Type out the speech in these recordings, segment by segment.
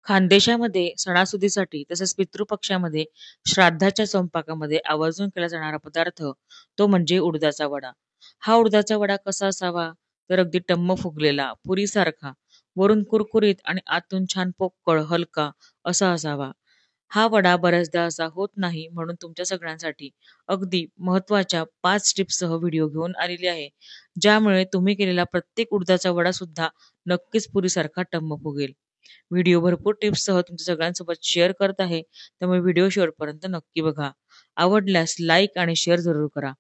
खानदेशामध्ये सणासुदीसाठी तसेच पितृपक्षामध्ये श्राद्धाच्या स्वयंपाकामध्ये आवर्जून केला जाणारा पदार्थ तो म्हणजे उडदाचा वडा. हा उडदाचा वडा कसा असावा? तर अगदी टम्म फुगलेला, पुरीसारखा, वरून कुरकुरीत आणि आतून छान पोकळ, हलका असा असावा. हा वडा बऱ्याचदा असा होत नाही म्हणून तुमच्या सगळ्यांसाठी अगदी महत्त्वाच्या 5 टिप्ससह व्हिडिओ घेऊन आलेली आहे. ज्यामुळे तुम्ही केलेला प्रत्येक उडदाचा वडा सुद्धा नक्कीच पुरीसारखा टम्म फुगेल. व्हिडिओ भरपूर टिप्ससह तुमच्या सगळ्यांसोबत शेअर करत आहे. त्यामुळे व्हिडिओ शेवटपर्यंत नक्की बघा. आवडल्यास लाईक आणि शेअर जरूर करा.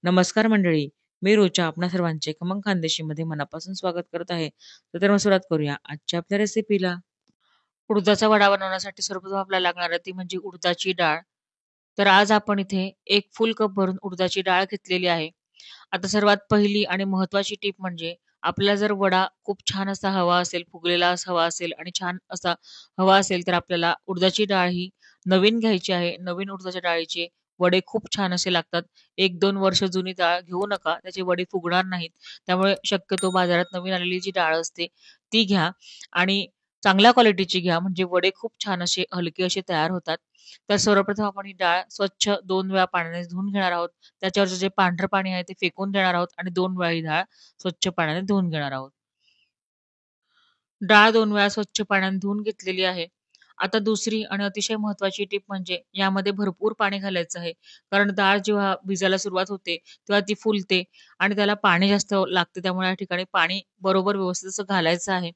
नमस्कार मंडळी, मी रोचा आपणा सर्वांचे खमंग खानदेशीमध्ये मनापासून स्वागत करत आहे. तर मग सुरुवात करूया आजच्या आपल्या रेसिपीला. उडदाचा वडा बनवण्यासाठी सर्वप्रथम आपल्याला लागणार आहे ती म्हणजे उडदाची डाळ. तर आज आपण इथे 1 फुल कप भरून उडदाची डाळ घेतलेली आहे. आता सर्वात पहिली आणि महत्त्वाची टीप म्हणजे आपल्याला जर वडा खूप छान असा हवा असेल, फुगलेला असा हवा असेल आणि छान असा हवा असेल, तर आपल्याला उडदाची डाळ ही नवीन घ्यायची आहे. नवीन उडदाच्या डाळीचे वडे खूप छान असे लागतात. 1-2 वर्ष जुनी डाळ घेऊ नका, त्याचे वडे फुगणार नाहीत. त्यामुळे शक्यतो बाजारात नवीन आलेली जी डाळ असते ती घ्या आणि चांगल्या क्वालिटीची घ्या, म्हणजे वडे खूप छान असे हलके असे तयार होतात. तर सर्वप्रथम आपण ही डाळ स्वच्छ 2 वेळा पाण्याने धुवून घेणार आहोत. त्याच्यावरचं जे पांढरं पाणी आहे ते फेकून देणार आहोत आणि 2 वेळा ही डाळ स्वच्छ पाण्याने धुवून घेणार आहोत. डाळ 2 वेळा स्वच्छ पाण्याने धुवून घेतलेली आहे. आता दुसरी आणि अतिशय महत्त्वाची टीप म्हणजे यामध्ये भरपूर पाणी घालायचं आहे. कारण डाळ जेव्हा भिजायला सुरुवात होते, तेव्हा ती फुलते आणि त्याला पाणी जास्त लागते. त्यामुळे या ठिकाणी पाणी बरोबर व्यवस्थित असं घालायचं आहे.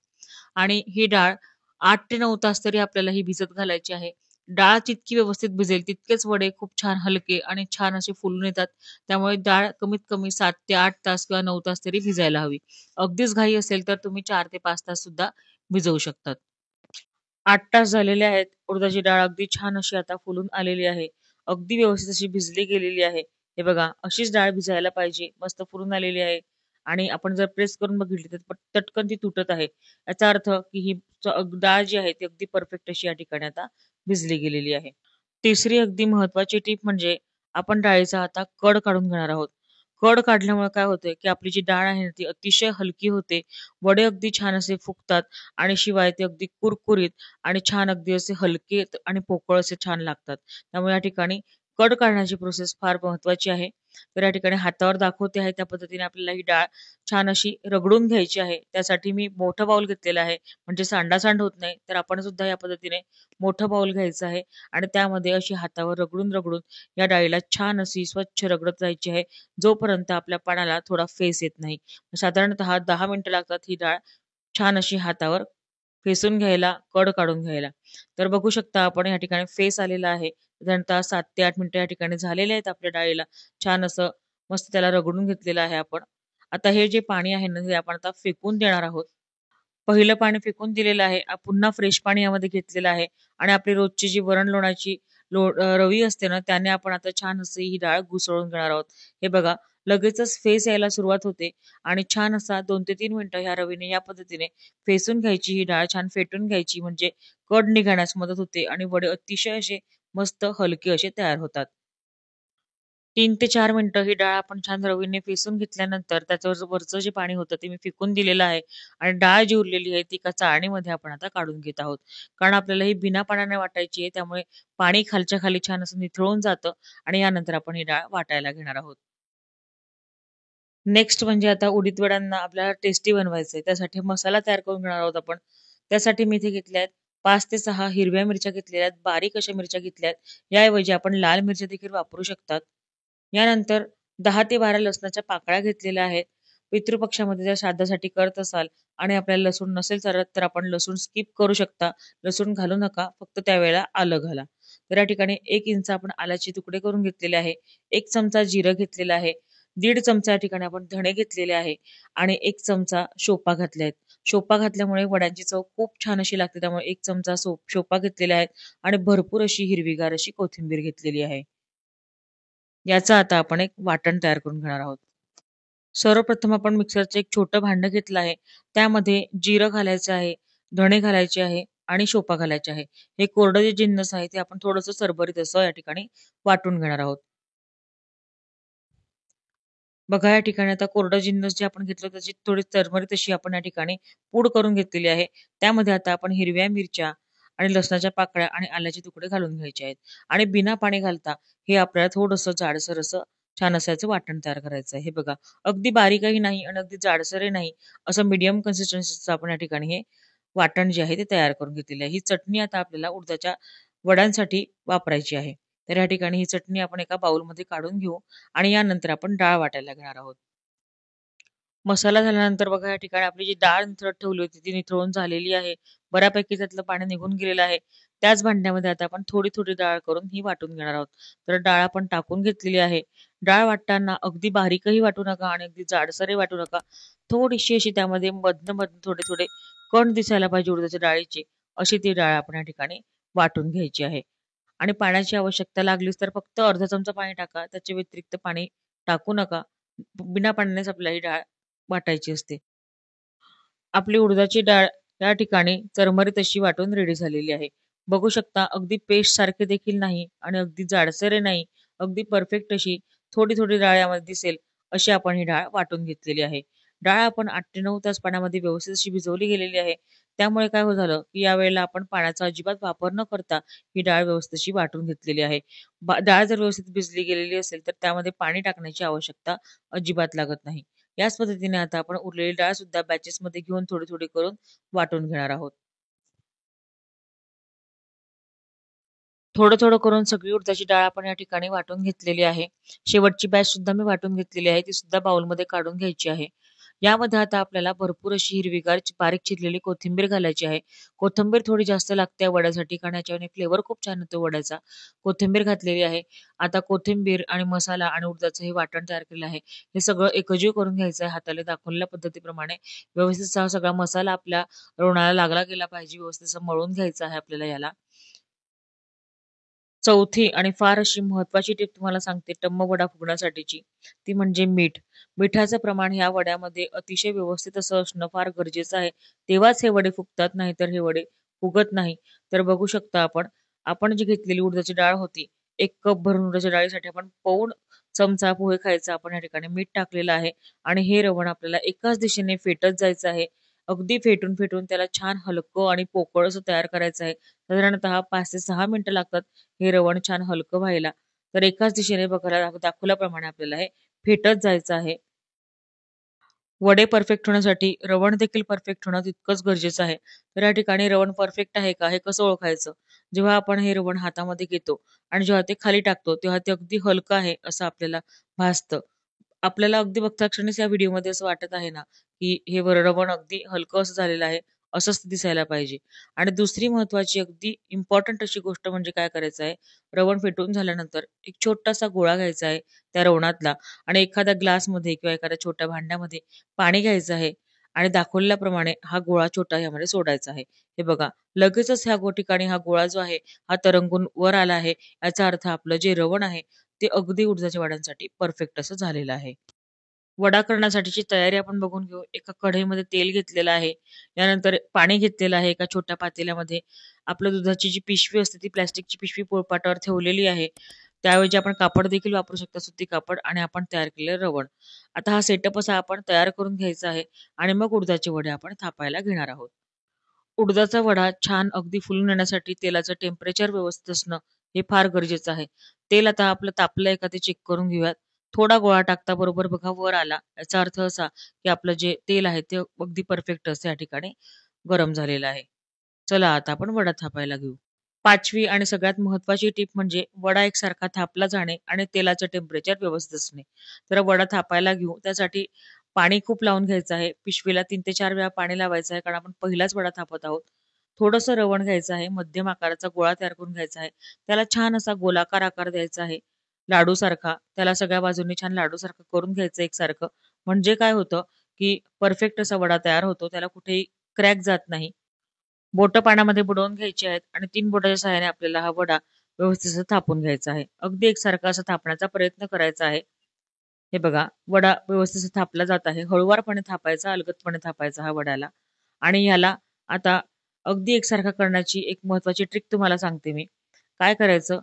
आणि ही डाळ 8 ते 9 तास तरी आपल्याला ही भिजत घालायची आहे. डाळ जितकी व्यवस्थित भिजेल तितकेच वडे खूप छान हलके आणि छान असे फुलून येतात. त्यामुळे डाळ कमीत कमी 7 ते 8 तास किंवा 9 तास तरी भिजायला हवी. अगदीच घाई असेल तर तुम्ही 4 ते 5 तास सुद्धा भिजवू शकतात. 8 तास झालेले आहेत. उडदाची डाळ अगदी छान अशी आता फुलून आलेली आहे. अगदी व्यवस्थित अशी भिजली गेलेली आहे. हे बघा, अशीच डाळ भिजायला पाहिजे. मस्त फुलून आलेली आहे आणि आपण जर प्रेस करून बघितली तर चटकन ती तुटत आहे. याचा अर्थ की ही डाळ जी आहे ती अगदी परफेक्ट अशी या ठिकाणी आता भिजली गेलेली आहे. तिसरी अगदी महत्त्वाची टीप म्हणजे आपण डाळीचा आता कड काढून घेणार आहोत. कड काढल्यामुळे काय होतंय, की आपली जी डाळ आहे ना ती अतिशय हलकी होते. वडे अगदी छान असे फुगतात आणि शिवाय ते अगदी कुरकुरीत आणि छान अगदी असे हलके आणि पोकळ असे छान लागतात. त्यामुळे या ठिकाणी कड काढण्याची प्रोसेस फार महत्त्वाची आहे. तर या ठिकाणी हातावर दाखवते आहे त्या पद्धतीने आपल्याला ही डाळ छान अशी रगडून घ्यायची आहे. त्यासाठी मी मोठं बाउल घेतलेलं आहे. म्हणजे सांडासांड होत नाही. तर आपण सुद्धा या पद्धतीने मोठं बाउल घ्यायचं आहे आणि त्यामध्ये अशी हातावर रगडून या डाळीला छान अशी स्वच्छ रगडत जायची आहे. जोपर्यंत आपल्या पानाला थोडा फेस येत नाही. साधारणतः 10 मिनिटं लागतात ही डाळ छान अशी हातावर फेसून घ्यायला, कड काढून घ्यायला. तर बघू शकता आपण या ठिकाणी फेस आलेला आहे. साधारणतः 7 ते 8 मिनिटं या ठिकाणी झालेले आहेत आपल्या डाळीला. छान असं मस्त त्याला रगडून घेतलेलं आहे आपण. आता हे जे पाणी आहे ना, हे आपण आता फेकून देणार आहोत. पहिलं पाणी फेकून दिलेलं आहे. पुन्हा फ्रेश पाणी यामध्ये घेतलेलं आहे आणि आपली रोजची जी वरण-लोणाची रवी असते ना, त्याने आपण आता छान अशी ही डाळ घुसळून घेणार आहोत. हे बघा, लगेचच फेस यायला सुरुवात होते आणि छान असा 2 ते 3 मिनिटं ह्या रवीने या पद्धतीने फेसून घ्यायची ही डाळ, छान फेटून घ्यायची म्हणजे कड निघण्यास मदत होते आणि वडे अतिशय असे मस्त हलके असे तयार होतात. 3 ते 4 मिनिटं ही डाळ आपण छान रवीने फेसून घेतल्यानंतर त्याच्यावर वरचं जे पाणी होतं ते मी फेकून दिलेलं आहे आणि डाळ जी उरलेली आहे ती एका चाळणीमध्ये आपण आता काढून घेत आहोत. कारण आपल्याला ही बिना पाण्याने वाटायची आहे त्यामुळे पाणी खालच्या खाली छान असं निथळून जातं आणि यानंतर आपण ही डाळ वाटायला घेणार आहोत. नेक्स्ट म्हणजे आता उडीद वड्यांना आपल्याला टेस्टी बनवायचंय. त्यासाठी मसाला तयार करून घेणार आहोत आपण. त्यासाठी मी इथे घेतल्या आहेत 5 ते 6 हिरव्या मिरच्या घेतलेल्या आहेत. बारीक अशा मिरच्या घेतल्या आहेत. याऐवजी आपण लाल मिरच्या देखील वापरू शकतात. यानंतर 10 ते 12 लसणाच्या पाकळ्या घेतलेल्या आहेत. पितृपक्षामध्ये जर श्राद्धासाठी करत असाल आणि आपल्याला लसूण नसेल चालत तर आपण लसूण स्किप करू शकता. लसूण घालू नका. फक्त त्यावेळेला आलं घाला. तर या ठिकाणी 1 इंच आपण आल्याचे तुकडे करून घेतलेले आहे. 1 चमचा जिरं घेतलेलं आहे. 1.5 चमचा या ठिकाणी आपण धणे घेतलेले आहे आणि 1 चमचा शोपा घातले आहेत. शोपा घातल्यामुळे वड्यांची चव खूप छान अशी लागते. त्यामुळे 1 चमचा शोपा घेतलेला आहे आणि भरपूर अशी हिरवीगार अशी कोथिंबीर घेतलेली आहे. याचं आता आपण एक वाटण तयार करून घेणार आहोत. सर्वप्रथम आपण मिक्सरचं एक छोटं भांडं घेतलं आहे. त्यामध्ये जिरं घालायचं आहे, धणे घालायचे आहे आणि शोपा घालायचे आहे. हे कोरडं जे जिन्नस आहे ते आपण थोडंसं सरभरीत असं या ठिकाणी वाटून घेणार आहोत. बघा या ठिकाणी आता कोरडं जिन्नस जे आपण घेतलं त्याची थोडी चरमरीत अशी आपण या ठिकाणी पूड करून घेतलेली आहे. त्यामध्ये आता आपण हिरव्या मिरच्या आणि लसणाच्या पाकळ्या आणि आल्याचे तुकडे घालून घ्यायचे आहेत. आणि बिना पाणी घालता हे आपल्याला थोडंसं जाडसर असं छान असं याचं वाटण तयार करायचं आहे. हे बघा, अगदी बारीकही नाही आणि अगदी जाडसरही नाही, असं मीडियम कन्सिस्टन्सीचं आपण या ठिकाणी हे वाटण जे आहे ते तयार करून घेतलेलं आहे. ही चटणी आता आपल्याला उडदाच्या वड्यांसाठी वापरायची आहे. तर या ठिकाणी ही चटणी आपण एका बाउलमध्ये काढून घेऊ आणि यानंतर आपण डाळ वाटायला घेणार आहोत. मसाला झाल्यानंतर बघा या ठिकाणी आपली जी डाळ निथळत ठेवली होती ती निथळून झालेली आहे. बऱ्यापैकी त्यातलं पाणी निघून गेलेलं आहे. त्याच भांड्यामध्ये आता आपण थोडी-थोडी डाळ करून ही वाटून घेणार आहोत. तर डाळ आपण टाकून घेतलेली आहे. डाळ वाटताना अगदी बारीकही वाटू नका आणि अगदी जाडसरही वाटू नका. थोडीशी अशी त्यामध्ये मधनं-मधनं थोडे-थोडे कण दिसायला पाहिजे उडदाच्या डाळीचे, अशी ती डाळ आपण या ठिकाणी वाटून घ्यायची आहे. आणि पाण्याची आवश्यकता लागलीच तर फक्त अर्धा चमचा पाणी टाका. त्याच्या व्यतिरिक्त पाणी टाकू नका. बिना पाण्यानेच आपल्याला ही डाळ वाटायची असते. आपली उडदाची डाळ या ठिकाणी चरमरीत अशी वाटून रेडी झालेली आहे. बघू शकता अगदी पेस्ट सारखे देखील नाही आणि अगदी जाडसरही नाही. अगदी परफेक्ट अशी थोडी-थोडी डाळ यामध्ये दिसेल अशी आपण ही डाळ वाटून घेतलेली आहे. डाळ आपण 8 ते 9 तास पाण्यामध्ये व्यवस्थित अशी भिजवली गेलेली आहे. त्यामुळे काय हो झालं, की यावेळेला आपण पाण्याचा अजिबात वापर न करता ही डाळ व्यवस्थित अशी वाटून घेतलेली आहे. डाळ जर व्यवस्थित भिजली गेलेली असेल तर त्यामध्ये पाणी टाकण्याची आवश्यकता अजिबात लागत नाही. याच पद्धतीने आता आपण उरलेली डाळ सुद्धा बॅचेसमध्ये घेऊन थोडी-थोडी करून वाटून घेणार आहोत. थोडं-थोडं करून सगळी उडदाची डाळ आपण या ठिकाणी वाटून घेतलेली आहे. शेवटची बॅच सुद्धा मी वाटून घेतलेली आहे. ती सुद्धा बाउलमध्ये काढून घ्यायची आहे. यामध्ये आता आपल्याला भरपूर अशी हिरवीगार बारीक चिरलेली कोथिंबीर घालायची आहे. कोथिंबीर थोडी जास्त लागते या वड्यासाठी कारण याच्याने फ्लेवर खूप छान येतो वड्याचा. कोथिंबीर घातलेली आहे. आता कोथिंबीर आणि मसाला आणि उडदाचं हे वाटण तयार केलेलं आहे. हे सगळं एकजीव करून घ्यायचं आहे हाताने दाखवलेल्या पद्धतीप्रमाणे. व्यवस्थित हा सगळा मसाला आपल्या रोणाला लागला गेला पाहिजे. व्यवस्थित असं मळून घ्यायचं आहे आपल्याला याला. चौथी आणि फार अशी महत्त्वाची टिप तुम्हाला सांगते टम्म वडा फुगण्यासाठीची, ती म्हणजे मीठ. मिठाचं प्रमाण ह्या वड्यामध्ये अतिशय व्यवस्थित असं असणं फार गरजेचं आहे. तेव्हाच हे वडे फुगतात, नाहीतर हे वडे फुगत नाही. तर बघू शकता आपण, आपण जी घेतलेली उडदाची डाळ होती, 1 कप भरून उडदाच्या डाळीसाठी आपण पाऊण चमचा पोहे खायचा आपण या ठिकाणी मीठ टाकलेलं आहे आणि हे रवण आपल्याला एकाच दिशेने फेटत जायचं आहे. अगदी फेटून-फेटून त्याला छान हलकं आणि पोकळ असं तयार करायचं आहे. साधारणतः 5 ते 6 मिनिटं लागतात हे रवण छान हलकं व्हायला. तर एकाच दिशेने बघायला दाखवल्याप्रमाणे आपल्याला हे फेटत जायचं आहे. वडे परफेक्ट होण्यासाठी रवण देखील परफेक्ट होणं तितकंच गरजेचं आहे. तर या ठिकाणी रवण परफेक्ट आहे का हे कसं ओळखायचं? जेव्हा आपण हे रवण हातामध्ये घेतो आणि जेव्हा ते खाली टाकतो, तेव्हा ते अगदी हलकं आहे असं आपल्याला भासतं. आपल्याला अगदी बघता क्षणीच या व्हिडिओमध्ये असं वाटत आहे ना, की हे रवण अगदी हलकं असं झालेलं आहे, असंच ते दिसायला पाहिजे. आणि दुसरी महत्त्वाची अगदी इम्पोर्टंट अशी गोष्ट म्हणजे काय करायचं आहे, रवण फेटून झाल्यानंतर एक छोटासा गोळा घ्यायचा आहे त्या रवणातला आणि एखाद्या ग्लासमध्ये किंवा एखाद्या छोट्या भांड्यामध्ये पाणी घ्यायचं आहे आणि दाखवल्याप्रमाणे हा गोळा छोटा यामध्ये सोडायचा आहे. हे बघा, लगेचच ह्या ठिकाणी हा गोळा जो आहे, हा तरंगून वर आला आहे. याचा अर्थ आपलं जे रवण आहे, ते अगदी उडदाच्या वड्यांसाठी परफेक्ट असं झालेलं आहे. वडा करण्यासाठीची तयारी आपण बघून घेऊ. एका कढईमध्ये तेल घेतलेलं आहे. यानंतर पाणी घेतलेलं आहे एका छोट्या पातेल्यामध्ये. आपलं दुधाची जी पिशवी असते ती प्लास्टिकची पिशवी पोळपाटावर ठेवलेली आहे. त्याऐवजी आपण कापड देखील वापरू शकता, सुती कापड आणि आपण तयार केलेलं रवण. आता हा सेटअप असा आपण तयार करून घ्यायचा आहे आणि मग उडदाचे वडे आपण थापायला घेणार आहोत. उडदाचा वडा छान अगदी फुलून येण्यासाठी तेलाचं टेम्परेचर व्यवस्थित असणं हे फार गरजेचं आहे. तेल आता आपलं तापलंय का ते चेक करून घेऊयात. थोडा गोळा टाकता बरोबर बघा वर आला. याचा अर्थ असा, की आपलं जे तेल आहे ते अगदी परफेक्ट असं या ठिकाणी गरम झालेलं आहे. चला आता आपण वडा थापायला घेऊ. 5वी आणि सगळ्यात महत्त्वाची टिप म्हणजे वडा एकसारखा थापला जाणे आणि तेलाचं टेम्परेचर व्यवस्थित असणे. तर वडा थापायला घेऊ त्यासाठी पाणी खूप लावून घ्यायचं आहे. पिशवीला 3 ते 4 वेळा पाणी लावायचं आहे कारण आपण पहिलाच वडा थापत आहोत. थोडंसं रवण घ्यायचं आहे. मध्यम आकाराचा गोळा तयार करून घ्यायचा आहे. त्याला छान असा गोलाकार आकार द्यायचा आहे. लाडूसारखा. त्याला सगळ्या बाजूंनी छान लाडूसारखं करून घ्यायचं एकसारखं. म्हणजे काय होतं, की परफेक्ट असा वडा तयार होतो. त्याला कुठेही क्रॅक जात नाही. बोटं पाण्यामध्ये बुडवून घ्यायची आहेत आणि 3 बोटाच्या सहाय्याने आपल्याला हा वडा व्यवस्थित असा थापून घ्यायचा आहे. अगदी एकसारखा असा थापण्याचा प्रयत्न करायचा आहे. हे बघा, वडा व्यवस्थित असा थापला जात आहे. हळूवारपणे थापायचा, अलगदपणे थापायचा हा वड्याला आणि ह्याला आता अगदी एकसारखा करण्याची एक महत्त्वाची ट्रिक तुम्हाला सांगते मी. काय करायचं,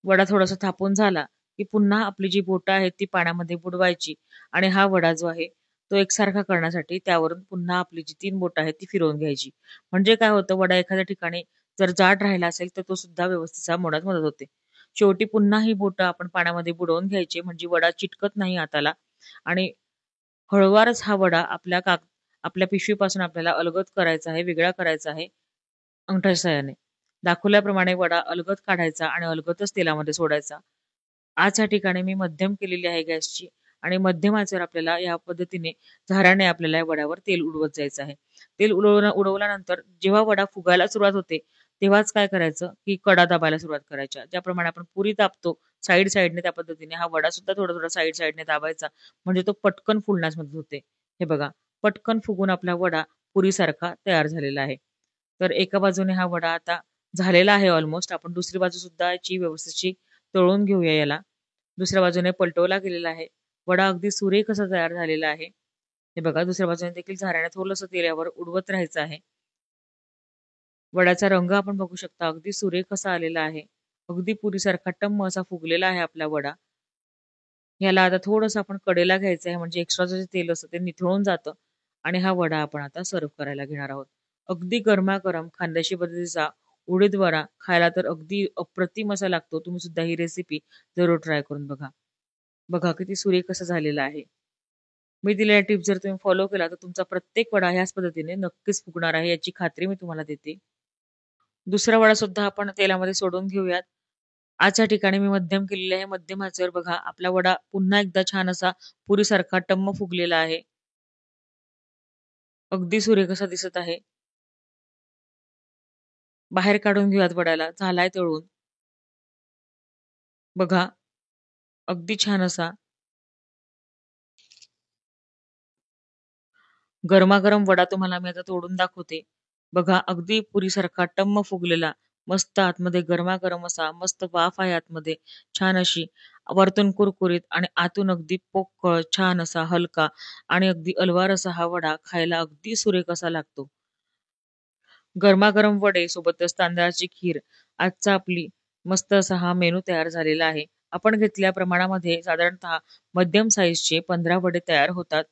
वडा थोडासा थापून झाला, की पुन्हा आपली जी बोटं आहेत ती पाण्यामध्ये बुडवायची आणि हा वडा जो आहे तो एकसारखा करण्यासाठी त्यावरून पुन्हा आपली जी 3 बोटं आहेत ती फिरवून घ्यायची. म्हणजे काय होतं वडा एखाद्या ठिकाणी जर जाड राहिला असेल तर तो सुद्धा व्यवस्थित मोडण्यास मदत होते. शेवटी पुन्हा ही बोटं आपण पाण्यामध्ये बुडवून घ्यायची म्हणजे वडा चिटकत नाही हाताला आणि हळूवारच हा वडा आपल्या पिशवीपासून आपल्याला अलगद करायचा आहे, वेगळा करायचा आहे अंगठाच्या साहाय्याने. दाखवल्याप्रमाणे वडा अलगद काढायचा आणि अलगदच तेलामध्ये सोडायचा. आज या ठिकाणी मी मध्यम केलेली आहे गॅसची आणि मध्यम आचेवर आपल्याला या पद्धतीने झाऱ्याने आपल्याला या वड्यावर तेल उडवत जायचं आहे. तेल उडवल्यानंतर जेव्हा वडा फुगायला सुरुवात होते, तेव्हाच काय करायचं, की कडा दाबायला सुरुवात करायच्या. ज्याप्रमाणे आपण पुरी दाबतो साइडने त्या पद्धतीने हा वडा सुद्धा थोडा-थोडा साइडने दाबायचा. म्हणजे तो पटकन फुलण्यास मदत होते. हे बघा, पटकन फुगून आपला वडा पुरीसारखा तयार झालेला आहे. तर एका बाजूने हा वडा आता झालेला आहे ऑलमोस्ट. आपण दुसरी बाजू सुद्धा याची व्यवस्थितशी तळून घेऊया याला. दुसऱ्या बाजूने पलटवला गेलेला आहे. वडा अगदी सुरेख असा तयार झालेला आहे. हे बघा दुसऱ्या बाजूने देखील झाऱ्याने थोडंसं तेल यावर उडवत राहायचं आहे. वड्याचा रंग आपण बघू शकता अगदी सुरेख असा आलेला आहे. अगदी पुरीसारखा टम्म असा फुगलेला आहे आपला वडा. ह्याला आता थोडंसं आपण कडेला घ्यायचं आहे म्हणजे एक्स्ट्राचं जे तेल असतं ते निथळून जातं आणि हा वडा आपण आता सर्व्ह करायला घेणार आहोत. अगदी गरमागरम खानदेशी पद्धतीचा उडीद वडा खायला तर अगदी अप्रतिम असा लागतो. तुम्ही सुद्धा ही रेसिपी जरूर ट्राय करून बघा. बघा किती सुरेख असं झालेलं आहे. मी दिलेल्या टिप्स जर तुम्ही फॉलो केला तर तुमचा प्रत्येक वडा ह्याच पद्धतीने नक्कीच फुगणार आहे याची खात्री मी तुम्हाला देते. दुसरा वडा सुद्धा आपण तेलामध्ये सोडून घेऊयात. आजच्या ठिकाणी मी मध्यम केलेले आहे. मध्यम आचेवर बघा आपला वडा पुन्हा एकदा छान असा पुरीसारखा टम्म फुगलेला आहे. अगदी सुरेख असा दिसत आहे. बाहेर काढून घेऊयात वड्याला. झालाय तळून. बघा अगदी छान असा गरमागरम वडा तुम्हाला मी आता तोडून दाखवते. बघा अगदी पुरीसारखा टम्म फुगलेला, मस्त आतमध्ये गरमागरम असा मस्त वाफ आहे आतमध्ये. छान अशी वरतून कुरकुरीत आणि आतून अगदी पोकळ, छान असा हलका आणि अगदी अलवार असा हा वडा खायला अगदी सुरेख असा लागतो. गरमागरम वडे सोबतच तांदळाची खीर. आजचा आपली मस्त असा हा मेनू तयार झालेला आहे. आपण घेतलेल्या प्रमाणामध्ये साधारणतः मध्यम साईजचे 15 वडे तयार होतात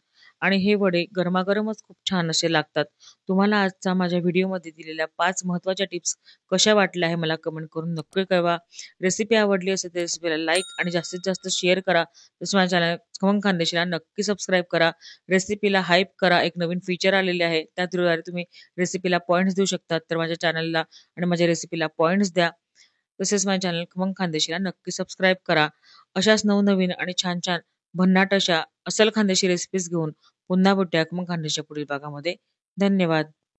आणि हे वडे गरमागरमच खूप छान असे लागतात. तुम्हाला आजचा माझ्या व्हिडिओमध्ये दिलेल्या 5 महत्त्वाच्या टिप्स कशा वाटल्या हे मला कमेंट करून नक्की कळवा. रेसिपी आवडली असेल तर रेसिपीला लाईक आणि जास्तीत जास्त शेअर करा. तसं माझ्या चॅनल खमंग खानदेशीला नक्की सबस्क्राईब करा. रेसिपीला हाईप करा. एक नवीन फीचर आलेले आहे. त्याद्वारे तुम्ही रेसिपीला पॉइंट्स देऊ शकतात. तर माझ्या चॅनलला आणि माझ्या रेसिपीला पॉइंट्स द्या. तसेच माझ्या चॅनल खमंग खानदेशीला नक्की सबस्क्राईब करा. अशाच नवनवीन आणि छान-छान भन्नाट अशा अस्सल खानदेशी रेसिपीज घेऊन पुन्हा भेटूया खमंग खानदेशीच्या पुढील भागामध्ये. धन्यवाद.